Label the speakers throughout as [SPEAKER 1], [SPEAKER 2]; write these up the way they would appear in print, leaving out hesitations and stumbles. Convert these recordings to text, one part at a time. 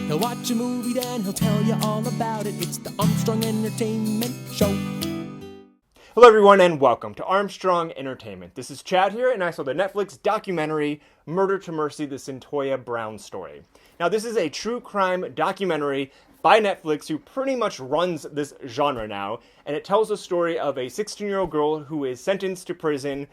[SPEAKER 1] He'll watch a movie, then he'll tell you all about it. It's the Armstrong Entertainment Show.
[SPEAKER 2] Hello everyone and welcome to Armstrong Entertainment. This is Chad here and I saw the Netflix documentary Murder to Mercy, the Cyntoia Brown story. Now this is a true crime documentary by Netflix who pretty much runs this genre now, and it tells the story of a 16-year-old girl who is sentenced to prison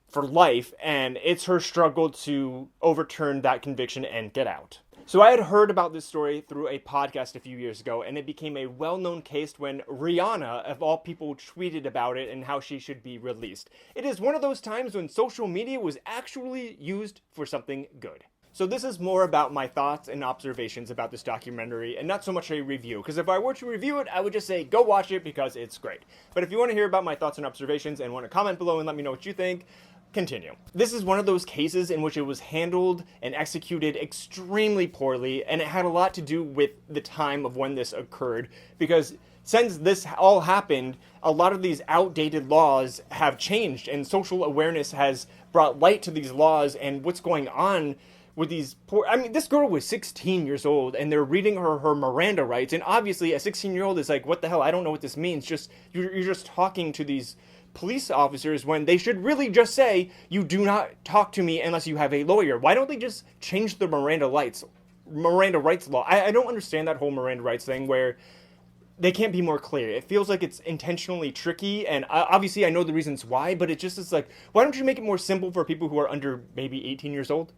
[SPEAKER 2] for life, and it's her struggle to overturn that conviction and get out. So I had heard about this story through a podcast a few years ago, and it became a well-known case when Rihanna, of all people, tweeted about it and how she should be released. It is one of those times when social media was actually used for something good. So this is more about my thoughts and observations about this documentary, and not so much a review, because if I were to review it, I would just say, go watch it because it's great. But if you want to hear about my thoughts and observations and want to comment below and let me know what you think, continue. This is one of those cases in which it was handled and executed extremely poorly, and it had a lot to do with the time of when this occurred, because since this all happened, a lot of these outdated laws have changed, and social awareness has brought light to these laws and what's going on with these poor... I mean, this girl was 16 years old, and they're reading her Miranda Rights, and obviously a 16-year-old is like, what the hell, I don't know what this means, you're just talking to these police officers when they should really just say, you do not talk to me unless you have a lawyer. Why don't they just change the Miranda Rights law? I don't understand that whole Miranda Rights thing where they can't be more clear. It feels like it's intentionally tricky, and obviously I know the reasons why, but it just is like, why don't you make it more simple for people who are under maybe 18 years old?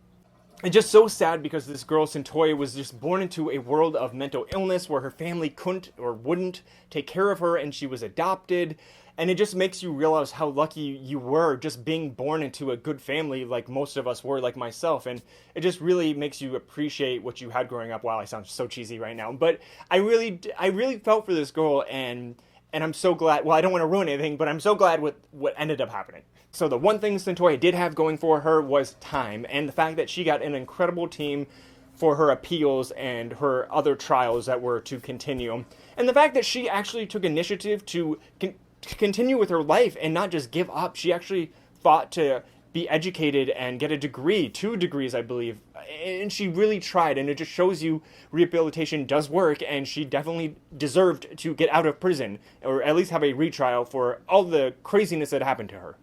[SPEAKER 2] It's just so sad because this girl, Cyntoia, was just born into a world of mental illness where her family couldn't or wouldn't take care of her, and she was adopted. And it just makes you realize how lucky you were just being born into a good family like most of us were, like myself. And it just really makes you appreciate what you had growing up. Wow, I sound so cheesy right now. But I really felt for this girl, and I'm so glad. Well, I don't want to ruin anything, but I'm so glad with what ended up happening. So the one thing Cyntoia did have going for her was time, and the fact that she got an incredible team for her appeals and her other trials that were to continue. And the fact that she actually took initiative to continue with her life and not just give up. She actually fought to be educated and get a degree, 2 degrees, I believe. And she really tried, and it just shows you rehabilitation does work, and she definitely deserved to get out of prison, or at least have a retrial for all the craziness that happened to her.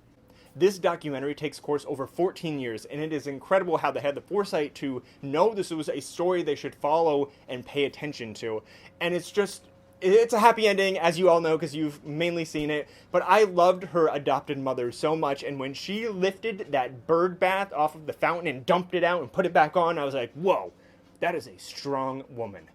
[SPEAKER 2] This documentary takes course over 14 years, and it is incredible how they had the foresight to know this was a story they should follow and pay attention to. And it's a happy ending, as you all know, because you've mainly seen it, but I loved her adopted mother so much, and when she lifted that bird bath off of the fountain and dumped it out and put it back on, I was like, whoa, that is a strong woman.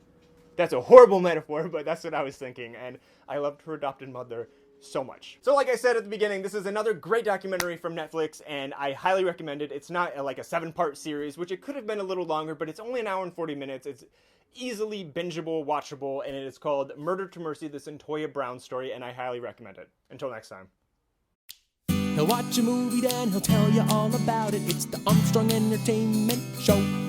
[SPEAKER 2] That's a horrible metaphor, but that's what I was thinking, and I loved her adopted mother so much. So like I said at the beginning, this is another great documentary from Netflix, and I highly recommend it. It's not like a 7-part series, which it could have been a little longer, but it's only an hour and 40 minutes. It's easily bingeable, watchable, and it is called Murder to Mercy, the Cyntoia Brown story, and I highly recommend it. Until next time.
[SPEAKER 1] He'll watch a movie, then he'll tell you all about it. It's the Armstrong Entertainment Show.